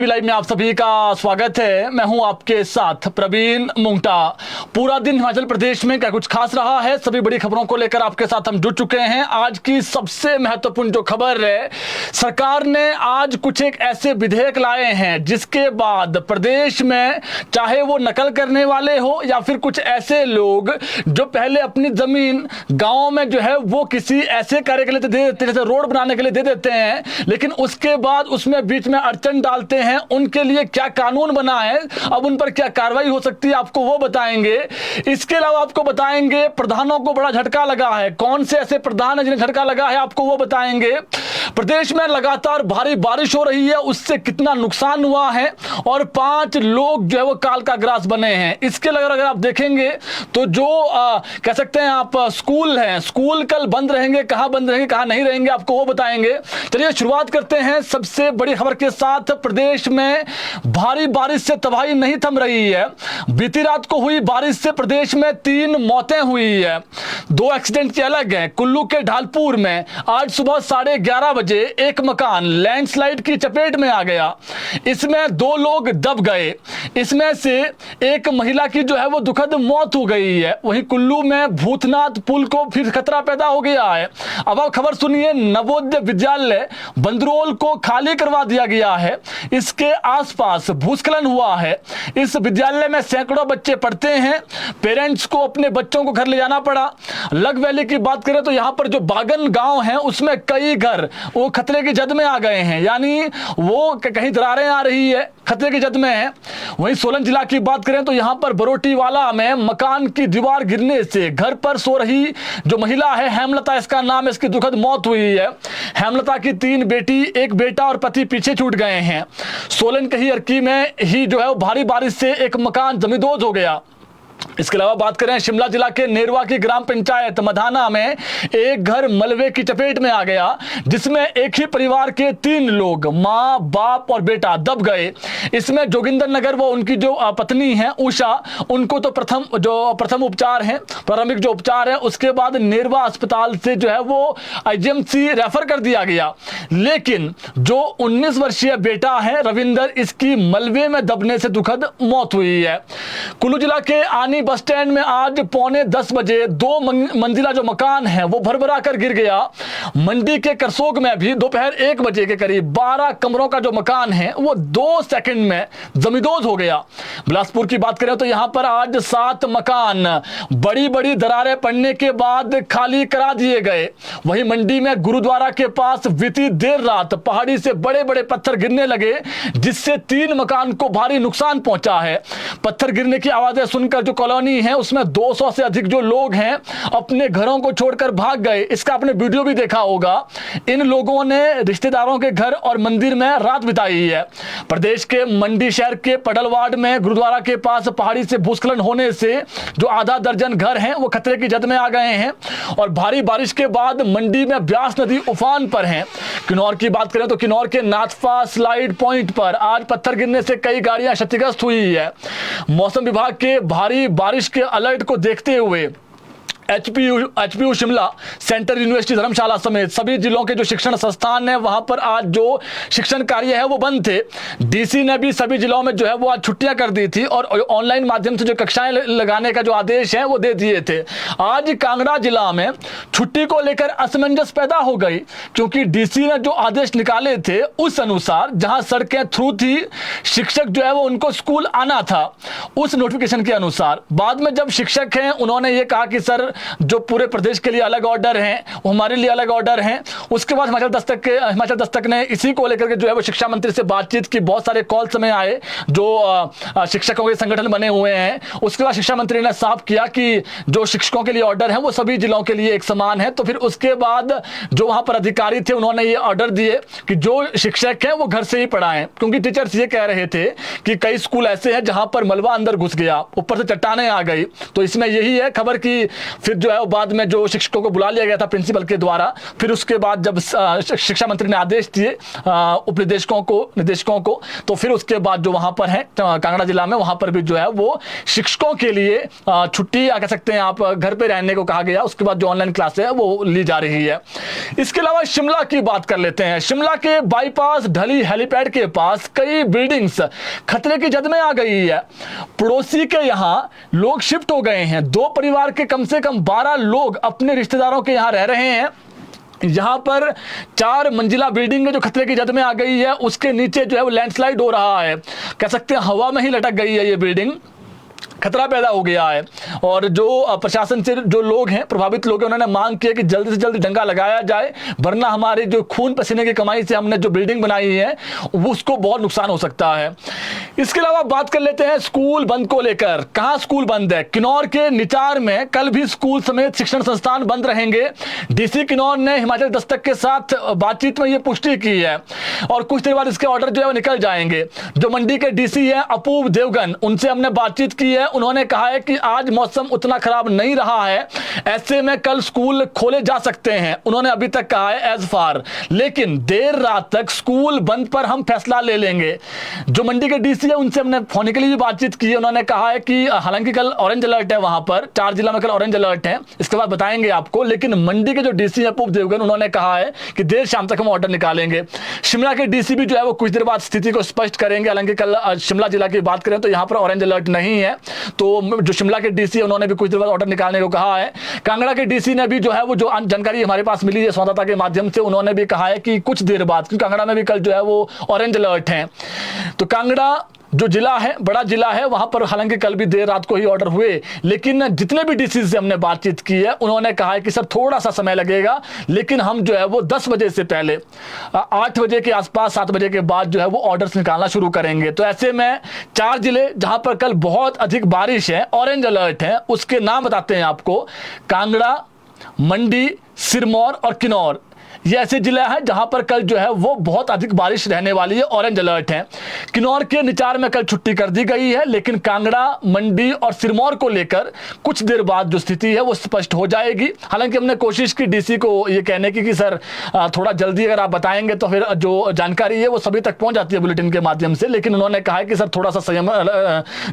Live में आप सभी का स्वागत है। मैं हूं आपके साथ प्रवीण मुंगटा। पूरा दिन हिमाचल प्रदेश में क्या कुछ खास रहा है, सभी बड़ी खबरों को लेकर आपके साथ हम जुड़ चुके हैं। आज की सबसे महत्वपूर्ण जो खबर है, सरकार ने आज कुछ एक ऐसे विधेयक लाए हैं जिसके बाद प्रदेश में चाहे वो नकल करने वाले हो या फिर कुछ ऐसे लोग जो पहले अपनी जमीन गाँव में जो है वो किसी ऐसे कार्य के लिए दे देते हैं, जैसे रोड बनाने के लिए दे देते हैं, लेकिन उसके बाद उसमें बीच में अड़चन डालते हैं, उनके लिए क्या कानून बना है, अब उन पर क्या कार्रवाई हो सकती है, आपको वो बताएंगे। इसके अलावा आपको बताएंगे प्रधानों को बड़ा झटका लगा है। कौन से ऐसे प्रधान है जिन्हें झटका लगा है, आपको वो बताएंगे। प्रदेश में लगातार भारी बारिश हो रही है, उससे कितना नुकसान हुआ है और 5 लोग जो है वो काल का ग्रास बने हैं। इसके अगर आप देखेंगे तो जो कह सकते हैं आप स्कूल हैं, स्कूल कल बंद रहेंगे, कहां बंद रहेंगे कहां नहीं रहेंगे, आपको वो बताएंगे। चलिए शुरुआत करते हैं सबसे बड़ी खबर के साथ। प्रदेश में भारी बारिश से तबाही नहीं थम रही है। बीती रात को हुई बारिश से प्रदेश में 3 मौतें हुई है। 2 एक्सीडेंट के अलग हैं। कुल्लू के ढालपुर में आज सुबह 11:30 बजे एक मकान लैंडस्लाइड की चपेट में आ गया। इसमें 2 लोग दब गए। इसमें से एक महिला की जो है वो दुखद मौत हो गई है। वहीं कुल्लू में भूतनाथ पुल को फिर खतरा पैदा हो गया है। अब आप खबर सुनिए, नवोदय विद्यालय बंदरोल को खाली करवा दिया गया है। इसके आसपास भूस्खलन हुआ है। इस विद्यालय में सैकड़ों बच्चे पढ़ते हैं। पेरेंट्स को अपने बच्चों को घर ले जाना पड़ा। लग वैली की बात करें तो यहां पर जो बागन गांव है उसमें कई घर वो खतरे की जद में आ गए हैं, यानी वो कहीं दरारें आ रही है, खतरे की जद में है। वहीं सोलन जिला की बात करें तो यहां पर बरोटीवाला में मकान की दीवार गिरने से घर पर सो रही जो महिला है, हेमलता इसका नाम है, इसकी दुखद मौत हुई है। हेमलता की 3 बेटी, एक बेटा और पति पीछे छूट गए हैं। सोलन के ही अर्की में ही जो है वो भारी बारिश से एक मकान जमींदोज हो गया। इसके अलावा बात करें शिमला जिला के नेरवा की ग्राम पंचायत मधाना में एक घर मलबे की चपेट में आ गया, जिसमें एक ही परिवार के 3 लोग, मां, बाप और बेटा दब गए। इसमें जोगिंदर नगर वो उनकी जो पत्नी है उषा, उनको तो प्रथम उपचार है, प्रारंभिक जो उपचार है, उसके बाद नेरवा अस्पताल से जो है वो आईजीएमसी रेफर कर दिया गया। लेकिन जो 19 वर्षीय बेटा है रविंदर, इसकी मलबे में दबने से दुखद मौत हुई है। कुल्लू जिला के आनी बस स्टैंड में आज 9:45 बजे 2 मंजिला जो मकान है वो भरभरा कर गिर गया। मंडी के करसोग में भी दोपहर 1 बजे के करीब 12 कमरों का जो मकान है वो 2 सेकंड में जमींदोज हो गया। बिलासपुर की बात करें तो यहां पर आज 7 मकान बड़ी बड़ी दरारें पड़ने के बाद खाली करा दिए गए। वहीं मंडी में गुरुद्वारा के पास बीती देर रात पहाड़ी से बड़े बड़े पत्थर गिरने लगे, जिससे 3 मकान को भारी नुकसान पहुंचा है। पत्थर गिरने की आवाजें सुनकर जो कॉलोनी है उसमें 200 से अधिक जो लोग हैं अपने घरों को छोड़कर भाग गए। इसका आपने वीडियो भी देखा होगा। इन लोगों ने रिश्तेदारों के घर और मंदिर में रात बिताई है। प्रदेश के मंडी शहर के पडलवाड़ में गुरुद्वारा के पास पहाड़ी से भूस्खलन होने से जो आधा दर्जन घर हैं वो खतरे की जद में आ गए हैं और भारी बारिश के बाद मंडी में ब्यास नदी उफान पर है। किन्नौर की बात करें तो किन्नौर के नाथपा स्लाइड पॉइंट पर आज पत्थर गिरने से कई गाड़ियां क्षतिग्रस्त हुई है। मौसम विभाग के भारी बारिश के अलर्ट को देखते हुए एचपीयू शिमला, सेंट्रल यूनिवर्सिटी धर्मशाला समेत सभी जिलों के जो शिक्षण संस्थान हैं वहां पर आज जो शिक्षण कार्य है वो बंद थे। डीसी ने भी सभी जिलों में जो है वो आज छुट्टियां कर दी थी और ऑनलाइन माध्यम से जो कक्षाएं लगाने का जो आदेश है वो दे दिए थे। आज कांगड़ा जिला में छुट्टी को लेकर असमंजस पैदा हो गई, क्योंकि डीसी ने जो आदेश निकाले थे उस अनुसार जहां सड़कें थ्रू थी, शिक्षक जो है वो उनको स्कूल आना था उस नोटिफिकेशन के अनुसार। बाद में जब शिक्षक हैं उन्होंने ये कहा कि सर जो पूरे प्रदेश के लिए अलग ऑर्डर हैं वो हमारे लिए अलग ऑर्डर हैं। उसके बाद हिमाचल दस्तक ने इसी को लेकर के जो है वो शिक्षा मंत्री से बातचीत की। बहुत सारे कॉल समय आए जो शिक्षकों के संगठन बने हुए हैं। उसके बाद शिक्षा मंत्री ने साफ किया कि जो शिक्षकों के लिए ऑर्डर है वो सभी जिलों के लिए एक समान है। तो फिर उसके बाद जो वहां पर अधिकारी थे उन्होंने ये ऑर्डर दिए कि जो शिक्षक हैं वो घर से ही पढ़ाएं, क्योंकि टीचर्स ये कह रहे थे कि कई स्कूल ऐसे हैं जहां पर मलबा अंदर घुस गया, ऊपर से चट्टानें आ गई। तो इसमें यही है खबर की फिर जो है वो बाद में जो शिक्षकों को बुला लिया गया था प्रिंसिपल के द्वारा। फिर उसके बाद जब शिक्षा मंत्री ने आदेश दिए निदेशकों को, तो फिर उसके बाद जो वहां पर है कांगड़ा जिला में, वहां पर भी जो है वो शिक्षकों के लिए छुट्टी कह सकते हैं आप, घर पे रहने को कहा गया। उसके बाद जो ऑनलाइन क्लास है वो ली जा रही है। इसके अलावा शिमला की बात कर लेते हैं। शिमला के बाईपास ढली हेलीपैड के पास कई बिल्डिंग्स खतरे की जद में आ गई है। पड़ोसी के यहां लोग शिफ्ट हो गए हैं। 2 परिवार के कम से कम 12 लोग अपने रिश्तेदारों के यहां रह रहे हैं। यहां पर 4 मंजिला बिल्डिंग है जो खतरे की जद में आ गई है। उसके नीचे जो है वो लैंडस्लाइड हो रहा है, कह सकते हैं हवा में ही लटक गई है ये बिल्डिंग। खतरा पैदा हो गया है। और जो प्रशासन से जो लोग हैं, प्रभावित लोग हैं, उन्होंने मांग की है कि जल्दी से जल्दी डंगा लगाया जाए, वरना हमारे जो खून पसीने की कमाई से हमने जो बिल्डिंग बनाई है वो उसको बहुत नुकसान हो सकता है। इसके अलावा बात कर लेते हैं स्कूल बंद को लेकर। कहां स्कूल बंद है? किन्नौर के निचार में कल भी स्कूल समेत शिक्षण संस्थान बंद रहेंगे। डीसी किन्नौर ने हिमाचल दस्तक के साथ बातचीत में यह पुष्टि की है और कुछ देर बाद इसके ऑर्डर जो है वो निकल जाएंगे। जो मंडी के डीसी है अपूर्व देवगन, उनसे हमने बातचीत की है। उन्होंने कहा है कि आज मौसम उतना खराब नहीं रहा है, ऐसे में कल स्कूल खोले जा सकते हैं। उन्होंने अभी तक कहा है एज फार, लेकिन देर रात तक स्कूल बंद पर हम फैसला ले लेंगे। जो मंडी के डीसी है उनसे हमने फोनिकली भी बातचीत की है। उन्होंने कहा है कि हालांकि कल ऑरेंज अलर्ट है, वहां पर 4 जिला में कल ऑरेंज अलर्ट है, इसके बाद बताएंगे आपको। लेकिन मंडी के जो डीसी है अपूर्व देवगन, उन्होंने कहा है कि देर शाम तक हम ऑर्डर निकालेंगे। शिमला के डीसी भी जो है वो कुछ देर बाद स्थिति को स्पष्ट करेंगे। हालांकि कल शिमला जिला की बात करें तो यहां पर ऑरेंज अलर्ट नहीं है, तो जो शिमला के डीसी उन्होंने भी कुछ देर बाद ऑर्डर निकालने को कहा है। कांगड़ा के डीसी ने भी जो है वो जो जानकारी हमारे पास मिली है संवाददाता के माध्यम से, उन्होंने भी कहा है कि कुछ देर बाद, क्योंकि कांगड़ा में भी कल जो है वो ऑरेंज अलर्ट है, तो कांगड़ा जो जिला है, बड़ा जिला है, वहां पर हालांकि कल भी देर रात को ही ऑर्डर हुए। लेकिन जितने भी डीसी से हमने बातचीत की है उन्होंने कहा है कि सर थोड़ा सा समय लगेगा, लेकिन हम जो है वो 10 बजे से पहले 8 बजे के आसपास, 7 बजे के बाद जो है वो ऑर्डर्स निकालना शुरू करेंगे। तो ऐसे में 4 जिले जहां पर कल बहुत अधिक बारिश है, ऑरेंज अलर्ट है, उसके नाम बताते हैं आपको। कांगड़ा, मंडी, सिरमौर और किन्नौर, ये ऐसे जिले हैं जहां पर कल जो है वो बहुत अधिक बारिश रहने वाली है, ऑरेंज अलर्ट है। किन्नौर के निचार में कल छुट्टी कर दी गई है, लेकिन कांगड़ा, मंडी और सिरमौर को लेकर कुछ देर बाद जो स्थिति है वो स्पष्ट हो जाएगी। हालांकि हमने कोशिश की डीसी को ये कहने की कि सर थोड़ा जल्दी अगर आप बताएंगे तो फिर जो जानकारी है वो सभी तक पहुंच जाती है बुलेटिन के माध्यम से, लेकिन उन्होंने कहा है कि सर थोड़ा सा संयम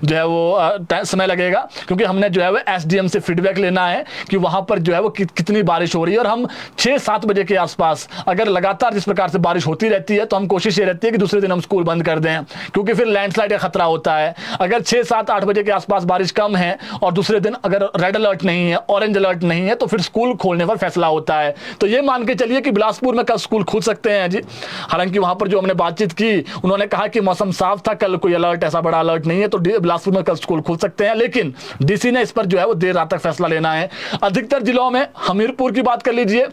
जो है वो समय लगेगा, क्योंकि हमने जो है वो एसडीएम से फीडबैक लेना है कि वहां पर जो है वो कितनी बारिश हो रही है। और हम 6-7 बजे के आसपास अगर लगातार जिस प्रकार से बारिश होती रहती है तो हम कोशिश ये रहती है कि दूसरे दिन हम स्कूल बंद कर दें, क्योंकि फिर लैंडस्लाइड का खतरा होता है। अगर 6-7-8 बजे के आसपास बारिश कम है और दूसरे दिन अगर रेड अलर्ट नहीं है, ऑरेंज अलर्ट नहीं है, तो फिर स्कूल खोलने पर फैसला होता है। तो ये मान के चलिए कि बिलासपुर में कल स्कूल खुल सकते हैं जी। हालांकि वहां पर जो हमने बातचीत की उन्होंने कहा कि मौसम साफ था, कल कोई अलर्ट ऐसा बड़ा अलर्ट नहीं है, तो बिलासपुर में कल स्कूल खुल सकते हैं। लेकिन डीसी ने इस पर जो है वो देर रात तक फैसला लेना है। अधिकतर जिलों में, हमीरपुर की बात कर लीजिए,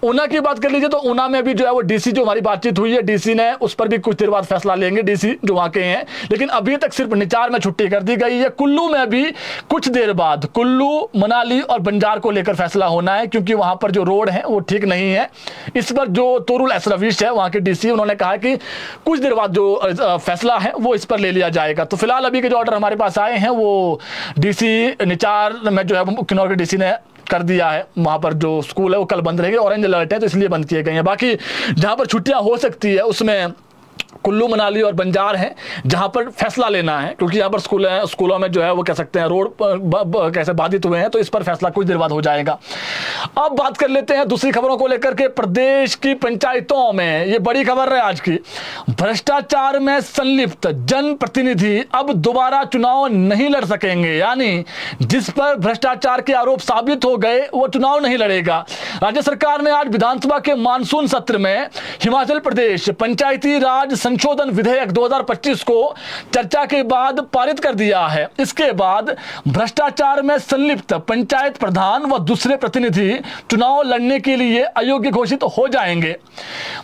ऊना की बात कर लीजिए, तो ऊना में भी जो है वो डीसी जो हमारी बातचीत हुई है, डीसी ने उस पर भी कुछ देर बाद फैसला लेंगे, डीसी जो वहां के हैं। लेकिन अभी तक सिर्फ निचार में छुट्टी कर दी गई है। कुल्लू में भी कुछ देर बाद कुल्लू, मनाली और बंजार को लेकर फैसला होना है, क्योंकि वहां पर जो रोड है वो ठीक नहीं है। इस पर जो तोरुल एस रवीश है वहां के डीसी, उन्होंने कहा कि कुछ देर बाद जो फैसला है वो इस पर ले लिया जाएगा। तो फिलहाल अभी के जो ऑर्डर हमारे पास आए हैं वो डीसी निचार में जो है किन्नौर के डीसी ने कर दिया है। वहां पर जो स्कूल है वो कल बंद रहेंगे, ऑरेंज अलर्ट है तो इसलिए बंद किए गए हैं। बाकी जहां पर छुट्टियां हो सकती है उसमें कुल्लू, मनाली और बंजार हैं जहां पर फैसला लेना है, क्योंकि यहां पर स्कूलों में जो है वो कह सकते हैं रोड कैसे बाधित हुए हैं, तो इस पर फैसला कुछ देर बाद हो जाएगा। अब बात कर लेते हैं दूसरी खबरों को लेकर के। प्रदेश की पंचायतों में ये बड़ी खबर है आज की, भ्रष्टाचार में संलिप्त जनप्रतिनिधि अब दोबारा चुनाव नहीं लड़ सकेंगे। यानी जिस पर भ्रष्टाचार के आरोप साबित हो गए वो चुनाव नहीं लड़ेगा। राज्य सरकार ने आज विधानसभा के मानसून सत्र में हिमाचल प्रदेश पंचायती राज संशोधन विधेयक 2025 को चर्चा के बाद पारित कर दिया है। इसके बाद भ्रष्टाचार में संलिप्त पंचायत प्रधान व दूसरे प्रतिनिधि चुनाव लड़ने के लिए अयोग्य घोषित हो जाएंगे।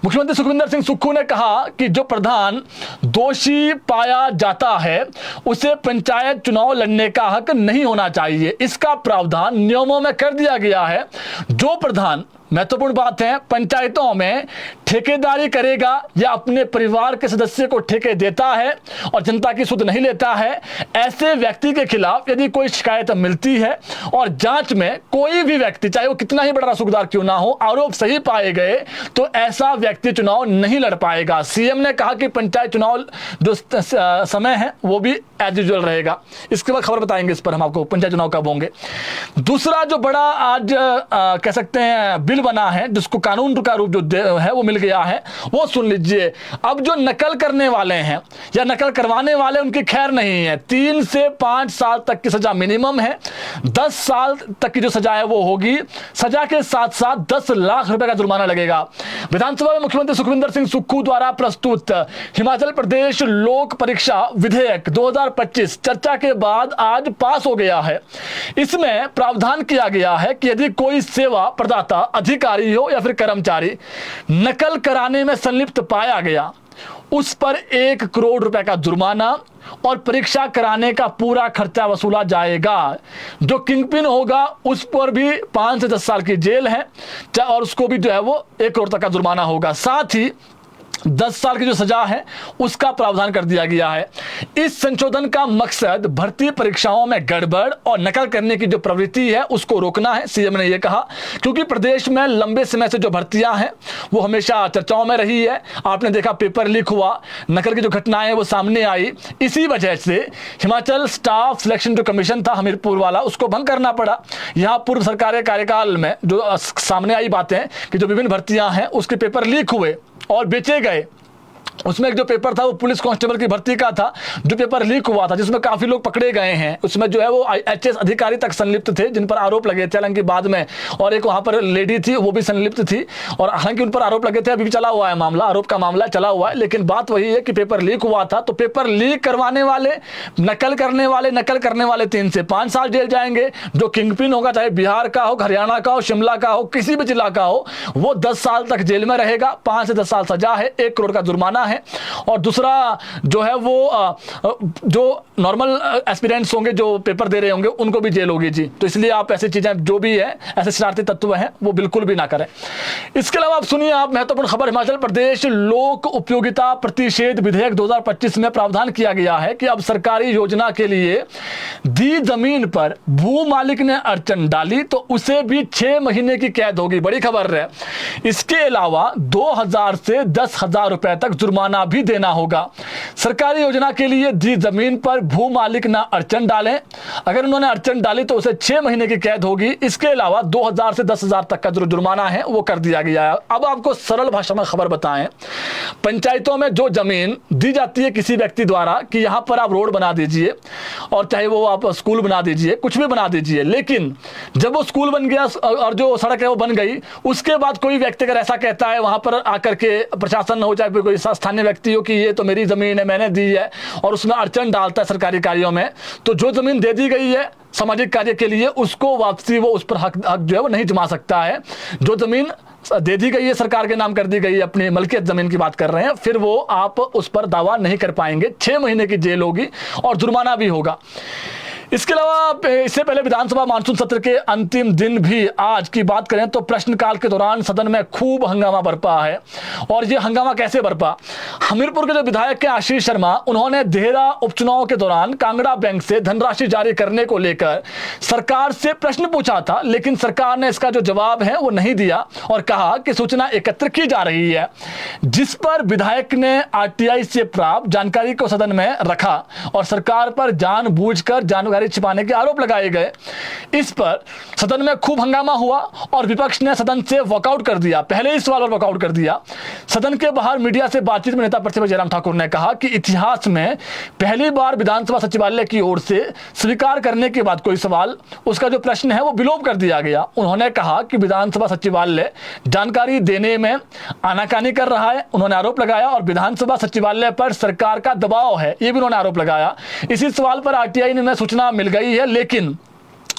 मुख्यमंत्री सुखविंदर सिंह सुक्खू ने कहा कि जो प्रधान दोषी पाया जाता है उसे पंचायत चुनाव लड़ने का हक नहीं होना चाहिए। इसका प्रावधान नियमों में कर दिया गया है। जो प्रधान महत्वपूर्ण बात है, पंचायतों में ठेकेदारी करेगा या अपने परिवार के सदस्य को ठेके देता है और जनता की सुध नहीं लेता है, ऐसे व्यक्ति के खिलाफ यदि कोई शिकायत मिलती है और जांच में कोई भी व्यक्ति, चाहे वो कितना ही बड़ा रसूखदार क्यों ना हो, आरोप सही पाए गए तो ऐसा व्यक्ति चुनाव नहीं लड़ पाएगा। सीएम ने कहा कि पंचायत चुनाव जो समय है वो भी एज यूजुअल रहेगा। इसके बाद खबर बताएंगे इस पर हम आपको, पंचायत चुनाव कब होंगे। दूसरा जो बड़ा आज कह सकते हैं बिल बना है, जिसको कानून का रूप जो है वो मिल गया है, वो सुन लीजिए। अब जो नकल करने वाले हैं या नकल करवाने वाले, उनकी खैर नहीं है। 3 से 5 साल तक की सजा मिनिमम है, 10 साल तक की जो सजा है वो होगी। सजा के साथ साथ 10 लाख रुपए का जुर्माना लगेगा। विधानसभा में मुख्यमंत्री सुखविंदर सिंह सुक्खू द्वारा प्रस्तुत हिमाचल प्रदेश लोक परीक्षा विधेयक 2025 चर्चा के बाद आज पास हो गया है। इसमें प्रावधान किया गया है कि यदि कोई सेवा प्रदाता, अधिकारी हो या फिर कर्मचारी नकल कराने में संलिप्त पाया गया, उस पर 1 करोड़ रुपए का जुर्माना और परीक्षा कराने का पूरा खर्चा वसूला जाएगा। जो किंगपिन होगा उस पर भी 5 से 10 साल की जेल है और उसको भी जो है वो 1 करोड़ तक का जुर्माना होगा। साथ ही 10 साल की जो सजा है उसका प्रावधान कर दिया गया है। इस संशोधन का मकसद भर्ती परीक्षाओं में गड़बड़ और नकल करने की जो प्रवृत्ति है उसको रोकना है, सीएम ने यह कहा। क्योंकि प्रदेश में लंबे समय से जो भर्तियां हैं वो हमेशा चर्चाओं में रही है। आपने देखा पेपर लीक हुआ, नकल की जो घटनाएं वो सामने आई। इसी वजह से हिमाचल स्टाफ सिलेक्शन जो कमीशन था हमीरपुर वाला, उसको भंग करना पड़ा। यहां पूर्व सरकार के कार्यकाल में जो सामने आई बातें कि जो विभिन्न भर्तियां हैं उसके पेपर लीक हुए और बेचे गए। उसमें एक जो पेपर था वो पुलिस कांस्टेबल की भर्ती का था, जो पेपर लीक हुआ था, जिसमें काफी लोग पकड़े गए हैं। उसमें जो है वो एचएस अधिकारी तक संलिप्त थे जिन पर आरोप लगे थे, हालांकि बाद में, और एक वहां पर लेडी थी वो भी संलिप्त थी और हालांकि उन पर आरोप लगे थे। अभी भी चला हुआ है मामला, आरोप का मामला चला हुआ है। लेकिन बात वही है कि पेपर लीक हुआ था, तो पेपर लीक करवाने वाले, नकल करने वाले 3 से 5 साल जेल जाएंगे। जो किंगपिन होगा, चाहे बिहार का हो, हरियाणा का हो, शिमला का हो, किसी भी जिला का हो, वो 10 साल तक जेल में रहेगा। 5 से 10 साल सजा है, 1 करोड़ का जुर्माना है। और दूसरा जो है वो जो नॉर्मल एस्पिरेंट्स होंगे जो पेपर दे रहे होंगे उनको भी जेल होगी जी। तो इसलिए आप ऐसी चीजें जो भी है, ऐसे शरारती तत्व हैं, वो बिल्कुल भी ना करें। इसके अलावा आप सुनिए, आप महत्वपूर्ण खबर, हिमाचल प्रदेश लोक उपयोगिता प्रतिषेध विधेयक 2025 में प्रावधान किया गया है कि अब सरकारी योजना के लिए दी जमीन पर भू मालिक ने अड़चन डाली तो उसे भी 6 महीने की कैद होगी। बड़ी खबर है। इसके अलावा 2000 से 10,000 रुपए तक जुर्माना भी देना होगा। सरकारी योजना के लिए दी जमीन पर भू मालिक ना अड़चन डालें, अगर उन्होंने अड़चन डाली तो उसे 6 महीने की कैद होगी। इसके अलावा 2000 से 10,000 तक का जो जुर्माना है वो कर दिया गया है। अब आपको सरल भाषा में खबर बताएं, पंचायतों में जो जमीन दी जाती है किसी व्यक्ति द्वारा कि यहां पर आप रोड बना दीजिए और चाहे वो आप स्कूल बना दीजिए, कुछ भी बना दीजिए, लेकिन जब वो स्कूल बन गया और जो सड़क है वो बन गई, उसके बाद कोई व्यक्ति अगर ऐसा कहता है वहां पर आकर के, प्रशासन हो चाहे कोई स्थानीय व्यक्ति हो, कि ये तो मेरी जमीन है, मैंने दी है, और उसमें अड़चन डालता है सरकारी कार्यों में, तो जो जमीन दे दी गई है सामाजिक कार्य के लिए, उसको वापसी वो उस पर हक जो है वो नहीं जमा सकता है। जो जमीन दे दी गई है, सरकार के नाम कर दी गई है, अपनी मलकियत जमीन की बात कर रहे हैं, फिर वो आप उस पर दावा नहीं कर पाएंगे। 6 महीने की जेल होगी और जुर्माना भी होगा। इसके अलावा इससे पहले विधानसभा मानसून सत्र के अंतिम दिन भी आज की बात करें तो प्रश्नकाल के दौरान सदन में खूब हंगामा बरपा है। और ये हंगामा कैसे बरपा? हमीरपुर के जो विधायक के आशीष शर्मा, उन्होंने देहरा उपचुनाव के दौरान कांगड़ा बैंक से धनराशि जारी करने को लेकर सरकार से प्रश्न पूछा था, लेकिन सरकार ने इसका जो जवाब है वो नहीं दिया और कहा कि सूचना एकत्र की जा रही है, जिस पर विधायक ने आरटीआई से प्राप्त जानकारी को सदन में रखा और सरकार पर जानबूझकर जानकारी छिपाने के आरोप लगाए गए। इस पर सदन में खूब हंगामा हुआ और विपक्ष ने सदन से वॉकआउट कर दिया। पहले इस सवाल पर वॉकआउट कर दिया। सदन के बाहर मीडिया से बातचीत में नेता प्रतिपक्ष जयराम ठाकुर ने कहा कि इतिहास में पहली बार विधानसभा सचिवालय की ओर से स्वीकार करने के बाद कोई सवाल, उसका जो प्रश्न है वो विलोप कर दिया गया। उन्होंने कहा कि विधानसभा सचिवालय जानकारी देने में आनाकानी कर रहा है, उन्होंने आरोप लगाया, और विधानसभा सचिवालय पर सरकार का दबाव है, ये भी उन्होंने आरोप लगाया। इसी सवाल पर आरटीआई ने सूचना मिल गई है, लेकिन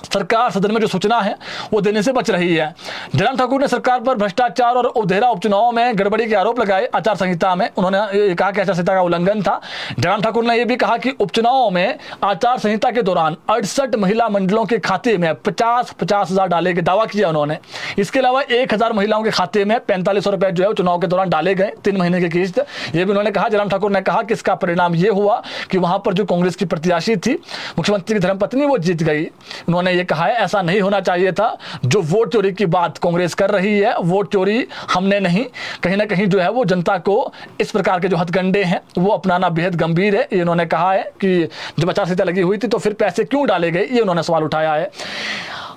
सरकार सदन में जो सूचना है वो देने से बच रही है। जयराम ठाकुर ने सरकार पर भ्रष्टाचार और उधेरा उपचुनाव में गड़बड़ी के आरोप लगाए। आचार संहिता में उन्होंने ये कहा कि आचार संहिता का उल्लंघन था। जयराम ठाकुर ने यह भी कहा कि उपचुनाव में आचार संहिता के दौरान 68 महिला मंडलों के खाते में 50,000 डाले के दावा किया उन्होंने। इसके अलावा 1000 महिलाओं के खाते में 4500 रुपए जो है चुनाव के दौरान डाले गए, 3 महीने की किस्त। ये भी उन्होंने कहा। जयराम ठाकुर ने कहा कि इसका परिणाम ये हुआ कि वहां पर जो कांग्रेस की प्रत्याशी थी, मुख्यमंत्री की धर्मपत्नी, वो जीत गई। उन्होंने ये कहा है ऐसा नहीं होना चाहिए था। जो वोट चोरी की बात कांग्रेस कर रही है, वोट चोरी हमने नहीं, कहीं ना कहीं जो है वो जनता को इस प्रकार के जो हथकंडे हैं वो अपनाना बेहद गंभीर है। ये उन्होंने कहा है कि जब आचार संहिता लगी हुई थी तो फिर पैसे क्यों डाले गए, ये उन्होंने सवाल उठाया है।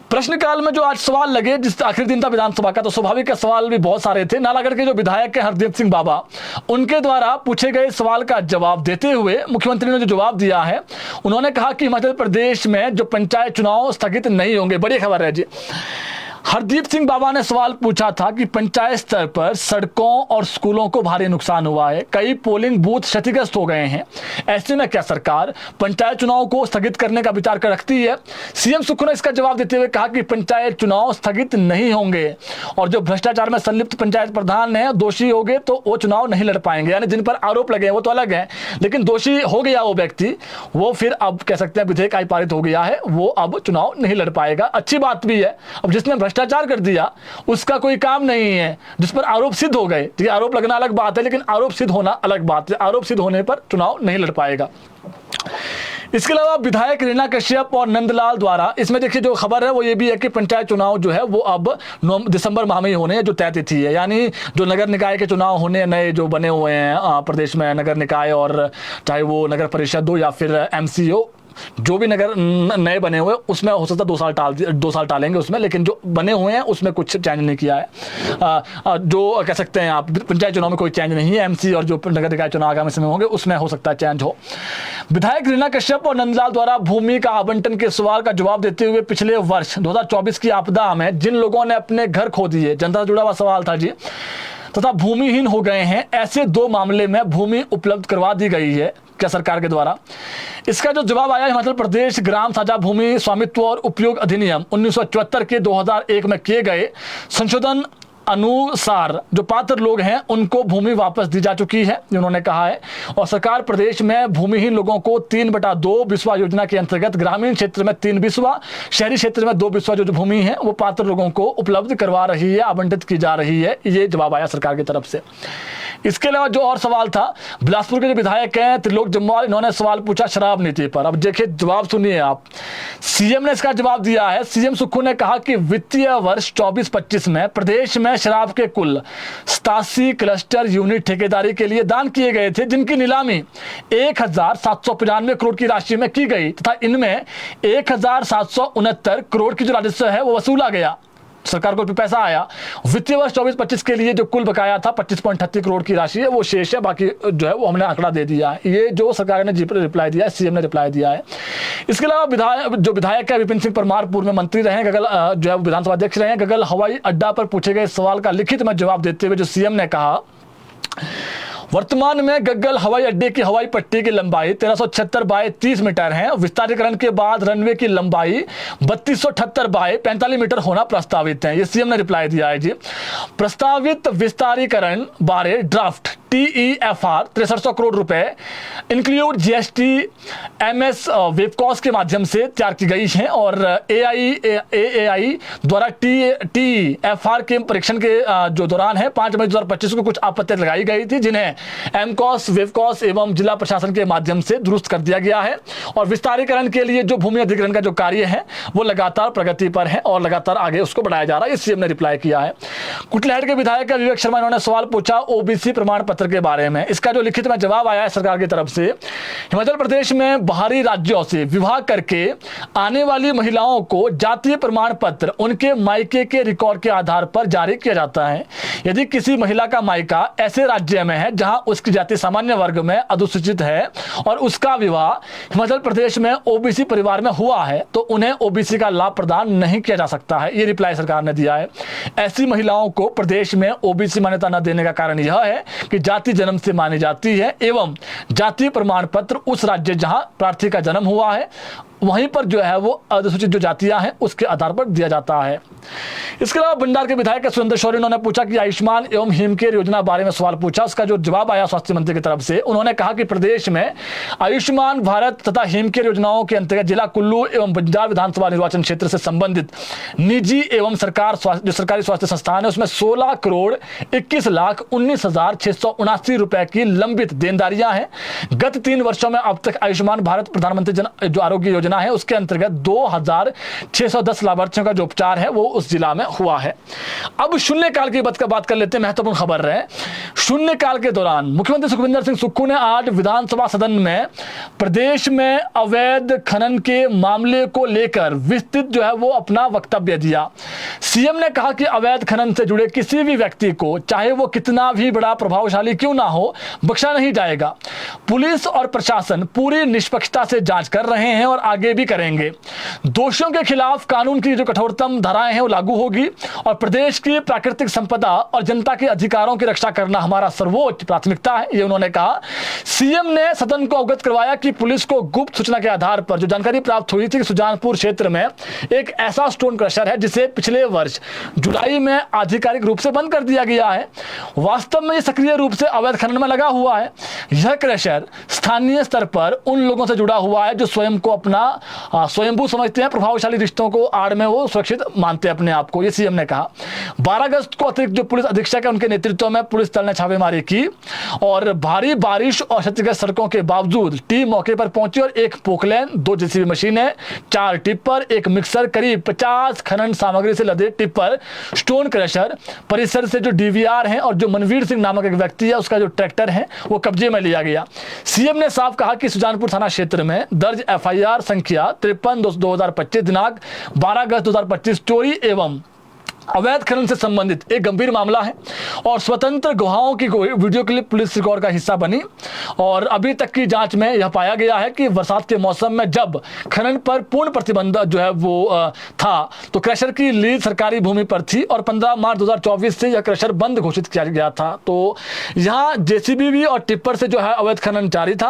प्रश्नकाल में जो आज सवाल लगे, जिस आखिरी दिन था विधानसभा का, तो स्वाभाविक सवाल भी बहुत सारे थे। नालागढ़ के जो विधायक हैं हरदीप सिंह बाबा, उनके द्वारा पूछे गए सवाल का जवाब देते हुए मुख्यमंत्री ने जो जवाब दिया है, उन्होंने कहा कि हिमाचल प्रदेश में जो पंचायत चुनाव स्थगित नहीं होंगे। बड़ी खबर है जी। हरदीप सिंह बाबा ने सवाल पूछा था कि पंचायत स्तर पर सड़कों और स्कूलों को भारी नुकसान हुआ है, कई पोलिंग बूथ क्षतिग्रस्त हो गए हैं। ऐसे में क्या सरकार पंचायत चुनाव को स्थगित करने का विचार कर रखती है? सीएम सुक्खू ने इसका जवाब देते हुए कहा कि पंचायत चुनाव स्थगित नहीं होंगे और जो भ्रष्टाचार में संलिप्त पंचायत प्रधान है दोषी हो गए तो वो चुनाव नहीं लड़ पाएंगे। यानी जिन पर आरोप लगे हैं वो तो अलग है, लेकिन दोषी हो गया वो व्यक्ति, वो फिर अब कह सकते हैं विधेयक आज पारित हो गया है, वो अब चुनाव नहीं लड़ पाएगा। अच्छी बात भी है। अब जिसने भ्रष्टाचार कर दिया उसका कोई काम नहीं है, जिस पर आरोप सिद्ध हो गए, ठीक है, आरोप लगना अलग बात है, लेकिन आरोप सिद्ध होना अलग बात है। आरोप सिद्ध होने पर चुनाव नहीं लड़ पाएगा। इसके अलावा विधायक रीना कश्यप और नंदलाल द्वारा, इसमें देखिए जो खबर है वो ये भी है कि पंचायत चुनाव जो है वो अब दिसंबर माह में ही होने हैं, जो तय तिथि है। यानी जो नगर निकाय के चुनाव होने नए जो बने हुए हैं प्रदेश में, नगर निकाय और चाहे वो नगर परिषद हो या फिर एमसी हो, जो भी नगर नए बने हुए उसमें हो सकता है 2 साल टालेंगे उसमें, लेकिन जो बने हुए हैं उसमें कुछ चेंज नहीं किया है। जो कह सकते हैं आप पंचायत चुनाव में कोई चेंज नहीं है। एमसी और जो नगर निकाय चुनाव आगामी समय होंगे उसमें हो सकता है चेंज हो। विधायक रीना कश्यप और नंदलाल द्वारा भूमि का आवंटन के सवाल का जवाब देते हुए पिछले वर्ष 2024 की आपदा में जिन लोगों ने अपने घर खो दिए, जनता से जुड़ा हुआ सवाल था जी, तथा भूमिहीन हो गए हैं, ऐसे 2 मामले में भूमि उपलब्ध करवा दी गई है क्या सरकार के द्वारा? इसका जो जवाब आया, हिमाचल प्रदेश ग्राम साझा भूमि स्वामित्व और उपयोग अधिनियम 1974 के 2001 में किए गए संशोधन अनुसार जो पात्र लोग हैं उनको भूमि वापस दी जा चुकी है, उन्होंने कहा है। और सरकार प्रदेश में भूमिहीन लोगों को 3/2 बिस्वा योजना के अंतर्गत ग्रामीण क्षेत्र में 3 बिस्वा, शहरी क्षेत्र में 2 बिस्वा जो भूमि है वो पात्र लोगों को उपलब्ध करवा रही है, आवंटित की जा रही है। ये जवाब आया सरकार की तरफ से। इसके अलावा जो और सवाल था, बिलासपुर के जो विधायक हैं त्रिलोक जम्वाल, इन्होंने सवाल पूछा शराब नीति पर। अब देखिए जवाब सुनिए आप। सीएम ने इसका जवाब दिया है। सीएम सुक्खू ने कहा कि वित्तीय वर्ष 24-25 में प्रदेश में शराब के कुल 87 क्लस्टर यूनिट ठेकेदारी के लिए दान किए गए थे, जिनकी नीलामी 1795 करोड़ की राशि में की गई तथा इनमें 1769 करोड़ की जो राजस्व है वो वसूला गया, सरकार को पैसा आया। वित्तीय वर्ष 24-25 के लिए जो कुल बकाया था 25.38 करोड़ की राशि है वो शेष है, बाकी जो है वो हमने आंकड़ा दे दिया है। ये जो सरकार ने रिप्लाई दिया है, सीएम ने रिप्लाई दिया है। इसके अलावा विधायक है विपिन सिंह परमार, पूर्व में मंत्री रहे, गगल जो है विधानसभा अध्यक्ष रहे, गगल हवाई अड्डा पर पूछे गए सवाल का लिखित में जवाब देते हुए जो सीएम ने कहा, वर्तमान में गग्गल हवाई अड्डे की हवाई पट्टी की लंबाई 1376 बाय 30 मीटर है। विस्तारीकरण के बाद रनवे की लंबाई 3278 बाय 45 मीटर होना प्रस्तावित है। ये सीएम ने रिप्लाई दिया है जी। प्रस्तावित विस्तारीकरण बारे ड्राफ्ट TEFR 6300 करोड़ रुपए इंक्लूड GST MS वेबकॉस्ट के माध्यम से तैयार की गई है और AAI द्वारा TEFR के परीक्षण के जो दौरान है 5 मई 2025 को कुछ आपत्तियां लगाई गई थी, जिन्हें एमकॉस वेबकॉस एवं जिला प्रशासन के माध्यम से दुरुस्त कर दिया गया है। और विस्तारीकरण के लिए जो भूमि अधिग्रहण का जो कार्य है वो लगातार प्रगति पर है और लगातार आगे उसको बढ़ाया जा रहा है। इस सीएम ने रिप्लाई किया है। कुटलैहड़ के विधायक विवेक शर्मा, इन्होंने सवाल पूछा OBC प्रमाण पत्र के बारे में। इसका जो लिखित में जवाब आया है सरकार की तरफ से, हिमाचल प्रदेश में बाहरी राज्यों से विवाह करके आने वाली महिलाओं को जातीय प्रमाण पत्र उनके मायके के रिकॉर्ड के आधार पर जारी किया जाता है। यदि किसी महिला का मायका ऐसे राज्य में है जहां उसकी जाति सामान्य वर्ग में अनुसूचित है और उसका विवाह हिमाचल प्रदेश में OBC परिवार में हुआ है तो उन्हें OBC का लाभ प्रदान नहीं किया जा सकता है। ये रिप्लाई सरकार ने दिया है। ऐसी महिलाओं को प्रदेश में OBC मान्यता न देने का कारण यह है कि जाति जन्म से मानी जाती है एवं जातीय प्रमाण पत्र उस राज्य जहां प्रार्थी का जन्म हुआ है वहीं पर जो है वो अनुसूचित जो जातियां हैं उसके आधार पर दिया जाता है। इसके अलावा भंडार के विधायक सुरेंद्र शौर्य उन्होंने पूछा कि आयुष्मान एवं हिमकेयर योजना बारे में सवाल पूछा। उसका जो जवाब आया स्वास्थ्य मंत्री की तरफ से, उन्होंने कहा कि प्रदेश में आयुष्मान भारत तथा हिमकेयर योजनाओं के अंतर्गत जिला कुल्लू एवं बंजार विधानसभा निर्वाचन क्षेत्र से संबंधित निजी एवं सरकारी स्वास्थ्य संस्थान है उसमें 16 करोड़ 21 लाख 19,679 रुपए की लंबित देनदारियां हैं। गत 3 वर्षों में अब तक आयुष्मान भारत प्रधानमंत्री जन जो आरोग्य योजना है उसके अंतर्गत 2,610 लाभार्थियों का जो उपचार है वो उस जिला में हुआ है। अब शून्यकाल की बात कर लेते हैं। महत्वपूर्ण खबर है, शून्यकाल के दौरान मुख्यमंत्री सुखविंदर सिंह सुक्खू ने आज विधानसभा सदन में प्रदेश में अवैध खनन के मामले को लेकर विस्तृत जो है वो अपना वक्तव्य दिया। सीएम ने कहा कि अवैध खनन से जुड़े किसी भी व्यक्ति को, चाहे वो कितना भी बड़ा प्रभावशाली क्यों ना हो, बख्शा नहीं जाएगा। पुलिस और प्रशासन पूरी निष्पक्षता से जांच कर रहे हैं और आगे भी करेंगे। दोषियों के खिलाफ कानून की जो कठोरतम धाराएं हैं वो लागू होगी और प्रदेश की प्राकृतिक संपदा और जनता के अधिकारों की रक्षा करना हमारा सर्वोच्च प्राथमिकता है, ये उन्होंने कहा। सीएम ने सदन को अवगत करवाया कि पुलिस को गुप्त सूचना के आधार पर जो जानकारी प्राप्त हुई थी कि सुजानपुर क्षेत्र में एक ऐसा स्टोन क्रशर है जिसे पिछले वर्ष जुलाई में आधिकारिक रूप से बंद कर दिया गया है। वास्तव में यह सक्रिय रूप से अवैध खनन में लगा हुआ है। यह क्रशर स्थानीय स्तर पर उन लोगों से जुड़ा हुआ है जो स्वयं को अपना स्वयंभू समझते हैं, प्रभावशाली रिश्तों को आड़ में वो सुरक्षित मानते हैं अपने आप को, ये सीएम ने कहा। 12 अगस्त को अतिरिक्त जो पुलिस अधीक्षक है उनके नेतृत्व में पुलिस दल ने छापेमारी की और भारी बारिश और क्षतिग्रस्त सड़कों के बावजूद टीम मौके पर पहुंची और एक पोकलैन, 2 जेसीबी मशीनें, 4 टिप्पर, एक मिक्सर, करीब 50 खनन सामग्री से लदे टिप्पर, स्टोन क्रशर, परिसर से जो डीवीआर है और जो मनवीर सिंह नामक एक व्यक्ति है उसका जो ट्रैक्टर है वो कब्जे में लिया गया। सीएम ने साफ कहा कि सुजानपुर थाना क्षेत्र में दर्ज एफआईआर संख्या 53/2025 दिनांक 12 अगस्त 2025 चोरी एवं अवैध खनन से संबंधित एक गंभीर मामला है और स्वतंत्र गवाहों की वीडियो क्लिप पुलिस रिकॉर्ड का हिस्सा बनी और अभी तक की जांच में यह पाया गया है कि बरसात के मौसम में जब खनन पर पूर्ण प्रतिबंध जो है वो था तो क्रशर की लीज सरकारी भूमि पर थी और 15 मार्च 2024 से यह क्रशर बंद घोषित किया गया था। तो यहाँ जेसीबी और टिप्पर से जो है अवैध खनन जारी था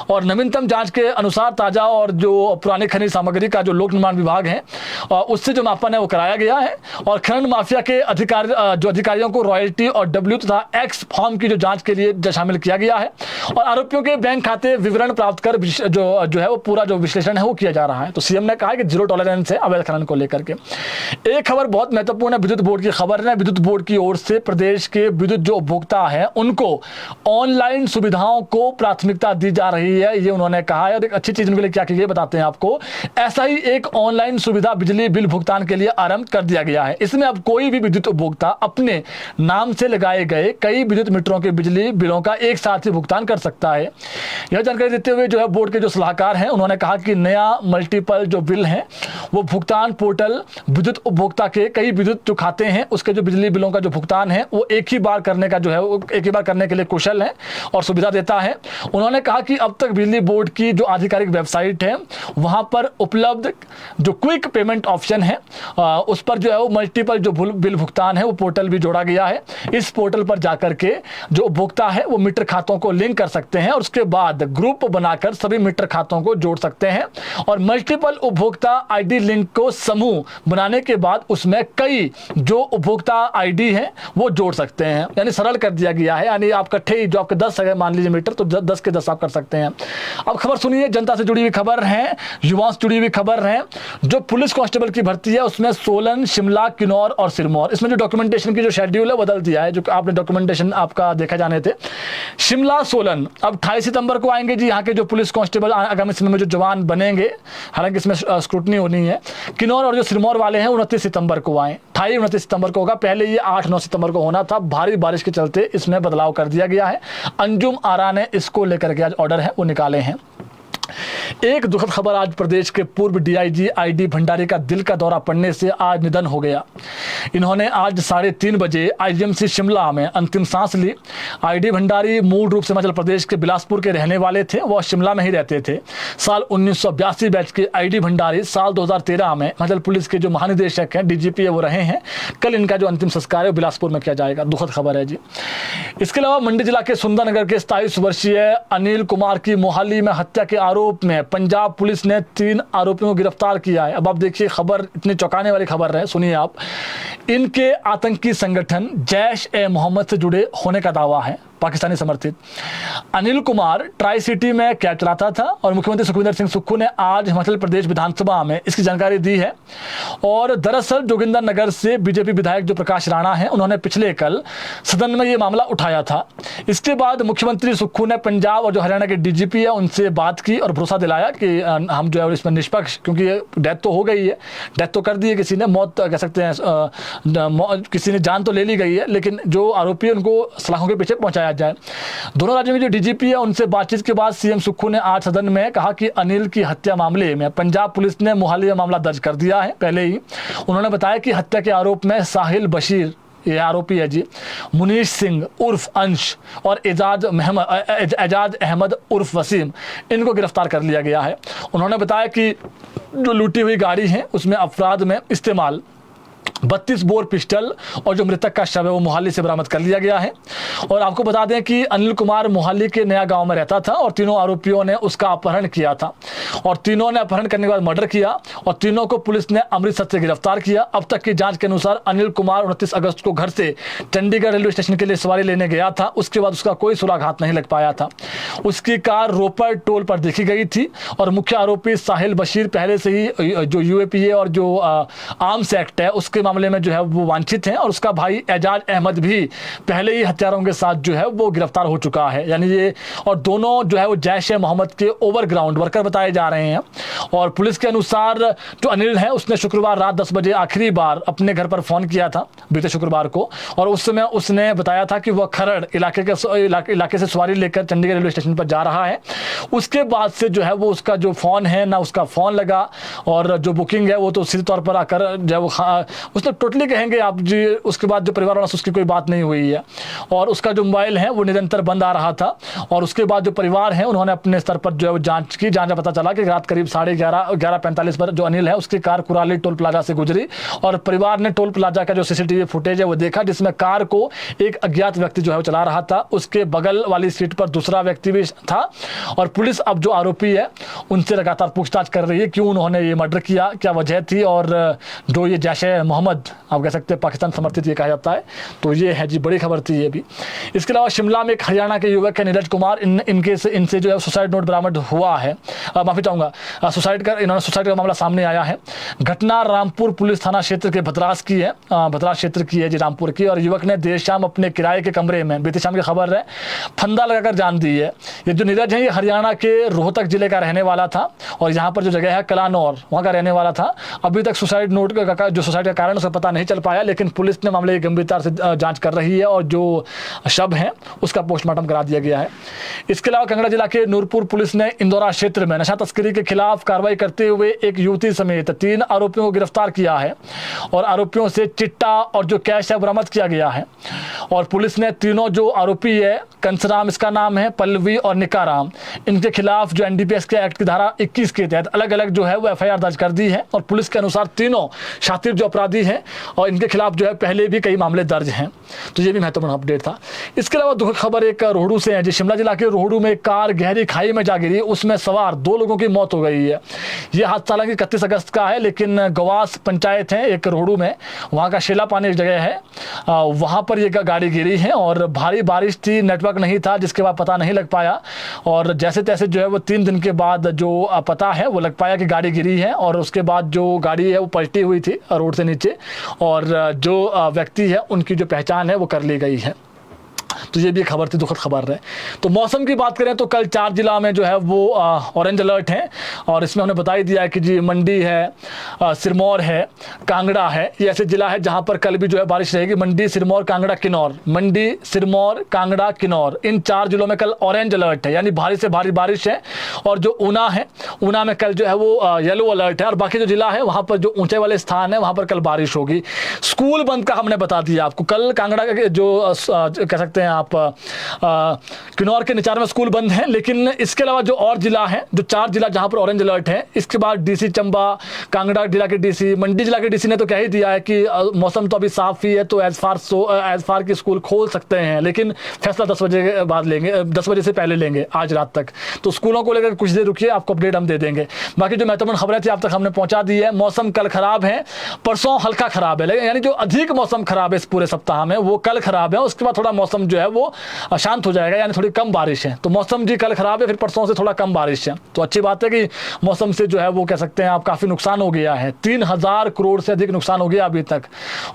और नवीनतम जाँच के अनुसार ताजा और जो पुरानी खनिज सामग्री का जो लोक निर्माण विभाग है उससे जो मापन है वो कराया गया है और खनन माफिया के अधिकारियों को रॉयल्टी और डब्ल्यू तथा एक्स फॉर्म की जो जांच के लिए शामिल किया गया है और आरोपियों के बैंक खाते विवरण प्राप्त कर जो है वो पूरा जो विश्लेषण है वो किया जा रहा है। तो सीएम ने कहा कि 0 टॉलरेंस है अवैध खनन को लेकर के। एक खबर बहुत महत्वपूर्ण है, विद्युत बोर्ड की खबर है। विद्युत बोर्ड की ओर से प्रदेश के विद्युत जो उपभोक्ता है उनको ऑनलाइन सुविधाओं को प्राथमिकता दी जा रही है, ये उन्होंने कहा है। और एक अच्छी चीज उनके लिए क्या की गई बताते हैं आपको। ऐसा ही एक ऑनलाइन सुविधा बिजली बिल भुगतान के लिए आरंभ कर दिया गया है। इसमें अब कोई भी विद्युत उपभोक्ता अपने नाम से लगाए गए कई विद्युत मीटरों के बिजली बिलों का एक साथ ही भुगतान कर सकता है। यह जानकारी देते हुए जो है बोर्ड के जो सलाहकार हैं उन्होंने कहा कि नया मल्टीपल जो बिल है वो भुगतान पोर्टल विद्युत उपभोक्ता के कई विद्युत जो खाते हैं उसके जो बिजली बिलों का जो भुगतान है वो एक ही बार करने का जो है वो एक ही बार करने के लिए कुशल है और सुविधा देता है। उन्होंने कहा कि अब तक बिजली बोर्ड की जो आधिकारिक वेबसाइट है वहां पर उपलब्ध जो क्विक पेमेंट ऑप्शन है उस पर जो है वो मल्टीपल जो बिल भुगतान है वो पोर्टल भी जोड़ा गया है। इस पोर्टल पर जाकर के जो उपभोक्ता है वो मीटर खातों को लिंक कर सकते हैं और उसके बाद ग्रुप बनाकर सभी मीटर खातों को जोड़ सकते हैं और मल्टीपल उपभोक्ता आईडी लिंक को समूह बनाने के बाद उसमें कई जो उपभोक्ता आईडी है वो जोड़ सकते हैं। यानी सरल कर दिया गया है, यानी आप इकट्ठे ही जो आपके 10 है मान लीजिए मीटर तो 10 के 10 आप कर सकते हैं। अब खबर सुनिए, जनता से जुड़ी हुई खबर है, युवाओं से जुड़ी हुई खबर है। जो पुलिस कांस्टेबल की भर्ती है उसमें सोलन, शिमला, किन्नौर और सिरमौर, इसमें जो डॉक्यूमेंटेशन की जो शेड्यूल है बदल दिया है। जो आपने डॉक्यूमेंटेशन आपका देखा जाने थे, शिमला सोलन अब 28 सितंबर को आएंगे जी। यहाँ के जो पुलिस कांस्टेबल आगामी समय में जो जवान बनेंगे, हालांकि इसमें स्क्रूटनी होनी है। किन्नौर और जो सिरमौर वाले हैं 29 सितंबर को आए, 28-29 सितंबर को होगा। पहले ये 8-9 सितंबर को होना था, भारी बारिश के चलते इसमें बदलाव कर दिया गया है। अंजुम आरा ने इसको लेकर के आज ऑर्डर है वो निकाले हैं। एक दुखद खबर, आज प्रदेश के पूर्व डीआईजी आईडी भंडारी का दिल का दौरा पड़ने से आज निधन हो गया। इन्होंने आज 3:30 बजे आईजीएमसी शिमला में अंतिम सांस ली। आईडी भंडारी मूल रूप से हिमाचल प्रदेश के बिलासपुर के रहने वाले थे, वह शिमला में ही रहते थे। साल 1982 बैच के आईडी भंडारी साल 2013 में हिमाचल पुलिस के जो महानिदेशक हैं, डीजीपी है, वो रहे हैं। कल इनका जो अंतिम संस्कार है बिलासपुर में किया जाएगा। दुखद खबर है जी। इसके अलावा मंडी जिला के सुंदरनगर के 27 वर्षीय अनिल कुमार की मोहाली में हत्या के आरोप में हैं, पंजाब पुलिस ने 3 आरोपियों को गिरफ्तार किया है। अब आप देखिए, खबर इतनी चौंकाने वाली खबर है, सुनिए आप। इनके आतंकी संगठन जैश-ए-मोहम्मद से जुड़े होने का दावा है, पाकिस्तानी समर्थित। अनिल कुमार ट्राई सिटी में कैब चलाता था और मुख्यमंत्री सुखविंदर सिंह सुक्खू ने आज हिमाचल प्रदेश विधानसभा में इसकी जानकारी दी है। और दरअसल जोगिंदर नगर से बीजेपी विधायक जो प्रकाश राणा हैं, उन्होंने पिछले कल सदन में ये मामला उठाया था। इसके बाद मुख्यमंत्री सुक्खू ने पंजाब और जो हरियाणा के डीजीपी है उनसे बात की और भरोसा दिलाया कि हम जो है इसमें निष्पक्ष, क्योंकि डेथ तो हो गई है, डेथ तो कर दी है किसी ने, मौत कह सकते हैं, किसी ने जान तो ले ली गई है, लेकिन जो आरोपी है उनको सलाखों के पीछे पहुंचाया जाए। दोनों राज्यों में जो डीजीपी है उनसे बातचीत के बाद सीएम सुक्खू ने आज सदन में कहा कि अनिल की हत्या मामले में पंजाब पुलिस ने मोहाली में मामला दर्ज कर दिया है पहले ही। उन्होंने बताया कि हत्या के आरोप में साहिल बशीर, ये आरोपी है जी, मुनीश सिंह उर्फ अंश और एजाज अहमद उर्फ वसीम, इनको गिरफ्तार कर लिया गया है। उन्होंने बताया कि जो लूटी हुई गाड़ी है उसमें अपराध में इस्तेमाल 32 बोर पिस्टल और जो मृतक का शव है वो मोहाली से बरामद कर लिया गया है। और आपको बता दें कि अनिल कुमार मोहाली के नया गांव में रहता था और तीनों आरोपियों ने उसका अपहरण किया था और तीनों ने अपहरण करने के बाद मर्डर किया और तीनों को पुलिस ने अमृतसर से गिरफ्तार किया। अब तक की जांच के अनुसार अनिल कुमार 29 अगस्त को घर से चंडीगढ़ रेलवे स्टेशन के लिए सवारी लेने गया था। उसके बाद उसका कोई सुराघात नहीं लग पाया था। उसकी कार रोपर टोल पर देखी गई थी और मुख्य आरोपी साहिल बशीर पहले से ही जो यूएपीए और जो आर्म्स एक्ट है उसके मामले में जो है वो वांछित हैं और उसका भाई एजाज अहमद भी पहले ही हत्यारों के साथ जो है वो गिरफ्तार हो चुका है। यानी ये और दोनों जो है वो जैश-ए-मोहम्मद के ओवरग्राउंड वर्कर बताए जा रहे हैं। और पुलिस के अनुसार जो अनिल है उसने शुक्रवार रात 10 बजे आखिरी बार अपने घर पर फोन किया था, बीते शुक्रवार को, और उस समय उसने बताया था कि वह खरड़ इलाके से सवारी लेकर चंडीगढ़ रेलवे स्टेशन पर जा रहा है। उसके बाद से जो है वो उसका जो फोन है ना उसका फोन लगा और जो बुकिंग है वो तो सीधे तौर पर आकर जो उसने टोटली कहेंगे आप जी, उसके बाद जो परिवार वाला उसकी कोई बात नहीं हुई है और उसका जो मोबाइल है वो निरंतर बंद आ रहा था। और उसके बाद जो परिवार है उन्होंने अपने स्तर पर जो है वो जांच की। जांच में पता चला कि रात करीब 11:45 पर जो अनिल है उसकी कार कुराली टोल प्लाजा से गुजरी और परिवार ने टोल प्लाजा का जो सीसीटीवी फुटेज है वो देखा, जिसमें कार को एक अज्ञात व्यक्ति जो है वो चला रहा था। उसके बगल वाली सीट पर दूसरा व्यक्ति भी था और पुलिस अब जो आरोपी है उनसे लगातार पूछताछ कर रही है, क्यों उन्होंने ये मर्डर किया, क्या वजह थी। और जो ये जैश-ए-मोहम्मद आप कह सकते हैं पाकिस्तान समर्थित ये कहा जाता है, तो ये है जी, बड़ी खबर थी ये भी। इसके अलावा शिमला में एक हरियाणा के युवक है नीरज कुमार, इनसे जो है सुसाइड नोट बरामद हुआ है, माफी चाहूँगा, इन्होंने सुसाइड का मामला सामने आया है। घटना रामपुर पुलिस थाना क्षेत्र के भद्रास की है, भद्रास क्षेत्र की है जी, रामपुर की। और युवक ने देर शाम अपने किराए के कमरे में, बीती शाम की खबर है, फंदा लगाकर जान दी है। ये जो नीरज है ये हरियाणा के रोहतक जिले का रहने वाला था और यहाँ पर जो जगह है कलानौर, वहाँ का रहने वाला था। अभी तक सुसाइड नोट का जो सुसाइड का कारण उसे पता नहीं चल पाया, लेकिन पुलिस ने मामले की गंभीरता से जांच कर रही है और जो शव है उसका पोस्टमार्टम करा दिया गया है। इसके अलावा कांगड़ा जिला के नूरपुर पुलिस ने इंदौरा क्षेत्र में नशा तस्करी के खिलाफ कार्रवाई करते हुए एक युवती समेत 3 आरोपियों को गिरफ्तार किया है और आरोपियों से चिट्टा और जो कैश है बरामद किया गया है। और पुलिस ने तीनों जो आरोपी है, कंसराम इसका नाम है, पल्लवी और निकाराम, इनके खिलाफ जो एनडीपीएस के एक्ट की धारा 21 के तहत अलग अलग जो है वो एफआईआर दर्ज कर दी है। और पुलिस के अनुसार तीनों शातिर जो अपराधी हैं और इनके खिलाफ जो है पहले भी कई मामले दर्ज हैं। तो ये भी महत्वपूर्ण अपडेट था। इसके अलावा दुखद खबर एक रोहडू से है जी। शिमला जिला के रोहडू में एक कार गहरी खाई में जा गिरी, उसमें सवार 2 लोगों की मौत हो गई है। यह हादसा हालांकि 31 अगस्त का है, लेकिन गवास पंचायत है एक रोहडू में, वहाँ का शेला पानी एक जगह है, वहाँ पर ये गाड़ी गिरी है और भारी बारिश थी, नेटवर्क नहीं था, जिसके बाद पता नहीं लग पाया। और जैसे तैसे जो है वो 3 दिन के बाद जो पता है वो लग पाया कि गाड़ी गिरी है और उसके बाद जो गाड़ी है वो पलटी हुई थी रोड से नीचे और जो व्यक्ति है उनकी जो पहचान है वो कर ली गई है। तो ये भी खबर थी, दुखद खबर है। तो मौसम की बात करें तो कल 4 जिला में जो है वो ऑरेंज अलर्ट है और इसमें हमने बता ही दिया है कि जी मंडी है, सिरमौर है, कांगड़ा है, ये ऐसे जिला है जहां पर कल भी जो है बारिश रहेगी। मंडी, सिरमौर, कांगड़ा, किन्नौर, मंडी, सिरमौर, कांगड़ा, किन्नौर, इन 4 जिलों में कल ऑरेंज अलर्ट है, यानी भारी से भारी बारिश है। और जो ऊना है, ऊना में कल जो है वो येलो अलर्ट है और बाकी जो जिला है वहां पर जो ऊंचे वाले स्थान है वहां पर कल बारिश होगी। स्कूल बंद का हमने बता दिया आपको, कल कांगड़ा के जो कह सकते हैं आप किन्नौर के निचार में स्कूल बंद है। लेकिन इसके अलावा जो और जिला है, जो 4 जिला जहां पर ऑरेंज अलर्ट है, इसके बाद डीसी चंबा, कांगड़ा जिला के डीसी, मंडी जिला के डीसी ने तो कह ही दिया है कि मौसम तो अभी साफ ही है तो एज फार की स्कूल खोल सकते हैं, लेकिन फैसला 10 बजे के बाद लेंगे, 10 बजे से पहले लेंगे आज रात तक। तो स्कूलों को लेकर कुछ देर रुकिए, आपको अपडेट हम दे देंगे। बाकी जो महत्वपूर्ण खबरें थी आप तक हमने पहुंचा दी है। मौसम कल खराब है, परसों हल्का खराब है, लेकिन यानी जो अधिक मौसम खराब है इस पूरे सप्ताह में वो कल खराब है, उसके बाद थोड़ा मौसम जो है वो शांत हो जाएगा, यानी थोड़ी कम बारिश है। तो मौसम जी कल खराब है, फिर परसों से थोड़ा कम बारिश है। तो अच्छी बात है कि मौसम से जो है वो कह सकते हैं आप काफ़ी नुकसान हो गया है। 3000 करोड़ से अधिक नुकसान हो गया अभी तक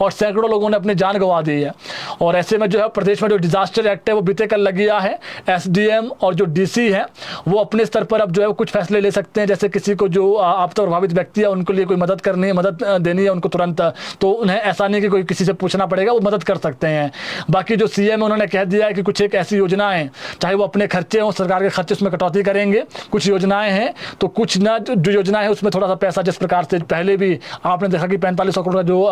और सैकड़ों लोगों ने अपनी जान गंवा दी है। और ऐसे में जो है प्रदेश में जो डिजास्टर एक्ट है वो बीते कल लग गया है। एसडीएम और जो डीसी है वो अपने स्तर पर अब जो है कुछ फैसले ले सकते हैं, जैसे किसी को जो आपदा प्रभावित व्यक्ति है उनके लिए कोई मदद करनी है, मदद देनी है उनको तुरंत, तो उन्हें ऐसा नहीं कि कोई किसी से पूछना पड़ेगा, वो मदद कर सकते हैं। बाकी जो सीएम है उन्होंने कह दिया है कि कुछ एक ऐसी योजनाएं, चाहे वो अपने खर्चे हों, सरकार के खर्चे, उसमें कटौती करेंगे। कुछ योजनाएं हैं तो कुछ ना जो योजना है उसमें थोड़ा सा पैसा, जिस प्रकार से पहले भी आपने देखा कि 4500 करोड़ का जो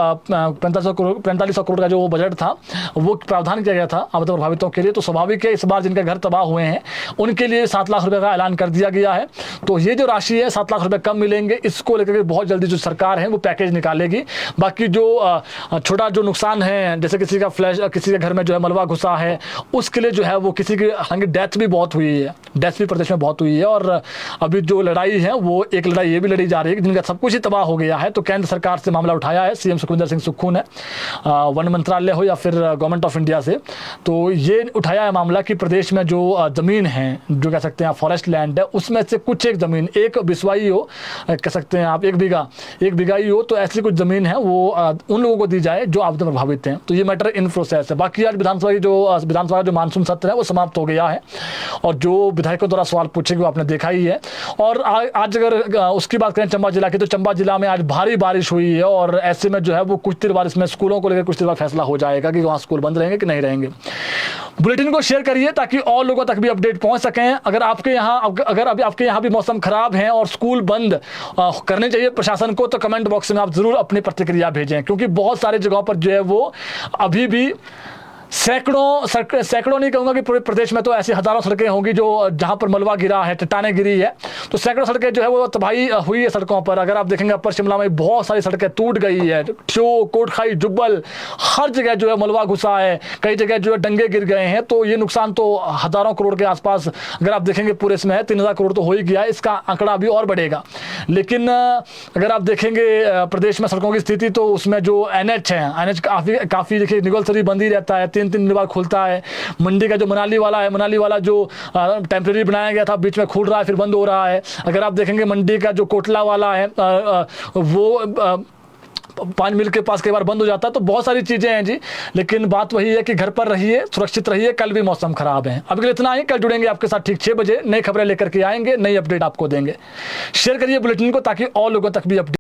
4500 करोड़ का जो बजट था वो प्रावधान किया गया था आपदा प्रभावितों के लिए। तो स्वाभाविक है इस बार जिनके घर तबाह हुए हैं उनके लिए 7 लाख रुपए का ऐलान कर दिया गया है। तो ये जो राशि है 7 लाख रुपए कम मिलेंगे, इसको लेकर के बहुत जल्दी जो सरकार है वो पैकेज निकालेगी। बाकी जो छोटा जो नुकसान है, जैसे किसी का फ्लैश, किसी के घर में जो है मलबा घुसा है, उसके लिए जो है वो किसी की, हालांकि डेथ भी बहुत हुई है, डेथ भी प्रदेश में बहुत हुई है। और अभी जो लड़ाई है वो एक लड़ाई ये भी लड़ी जा रही है कि जिनका सब कुछ ही तबाह हो गया है। तो केंद्र सरकार से मामला उठाया है सीएम सुखविंदर सिंह सुक्खू ने, वन मंत्रालय हो या फिर गवर्नमेंट ऑफ इंडिया से, तो ये उठाया है मामला कि प्रदेश में जो ज़मीन है, जो कह सकते हैं फॉरेस्ट लैंड है, उसमें से कुछ एक ज़मीन, एक बिस्वाई हो, कह सकते हैं आप एक बीघा ही हो, तो ऐसी कुछ ज़मीन है वो उन लोगों को दी जाए जो आपदा प्रभावित हैं। तो ये मैटर इन प्रोसेस है। बाकी आज विधानसभा का जो मानसून सत्र है वो समाप्त हो गया है और जो विधायकों द्वारा सवाल पूछे वो आपने देखा ही है। और आज अगर उसकी बात करें चंबा जिला की, तो चंबा जिला में आज भारी बारिश हुई है और ऐसे में जो है वो कुछ देर बाद इसमें स्कूलों को लेकर कुछ देर बाद फैसला हो जाएगा कि वहाँ स्कूल बंद रहेंगे कि नहीं रहेंगे। बुलेटिन को शेयर करिए ताकि और लोगों तक भी अपडेट पहुंच सकें। अगर आपके यहाँ भी मौसम खराब है और स्कूल बंद करने चाहिए प्रशासन को, तो कमेंट बॉक्स में आप जरूर अपनी प्रतिक्रिया भेजें, क्योंकि बहुत सारे जगहों पर जो है वो अभी भी सैकड़ों नहीं कहूँगा कि पूरे प्रदेश में तो ऐसी हजारों सड़कें होंगी जो जहाँ पर मलबा गिरा है, चट्टानें गिरी है, तो सैकड़ों सड़कें जो है वो तबाही हुई है सड़कों पर। अगर आप देखेंगे अपर शिमला में बहुत सारी सड़कें टूट गई है, ठियो, कोटखाई, जुब्बल, हर जगह जो है मलबा घुसा है, कई जगह जो है डंगे गिर गए हैं। तो ये नुकसान तो हजारों करोड़ के आसपास अगर आप देखेंगे पूरे इसमें है, 3000 करोड़ तो हो ही गया, इसका आंकड़ा अभी और बढ़ेगा। लेकिन अगर आप देखेंगे प्रदेश में सड़कों की स्थिति, तो उसमें जो NH है, NH काफ़ी देखिए निगलसरी बंद ही रहता है, 3 दिन बाद खुलता है। मंडी का जो मनाली वाला जो टेम्परेरी बनाया गया था, बीच में खुल रहा है फिर बंद हो रहा है। अगर आप देखेंगे मंडी का जो कोटला वाला है वो 5 मील के पास कई बार बंद हो जाता है। तो बहुत सारी चीज़ें हैं जी, लेकिन बात वही है कि घर पर रहिए, सुरक्षित रहिए। कल भी मौसम खराब है। अभी के लिए इतना ही। कल जुड़ेंगे आपके साथ ठीक 6 बजे, नई खबरें लेकर के आएंगे, नई अपडेट आपको देंगे। शेयर करिए बुलेटिन को ताकि और लोगों तक भी अपडेट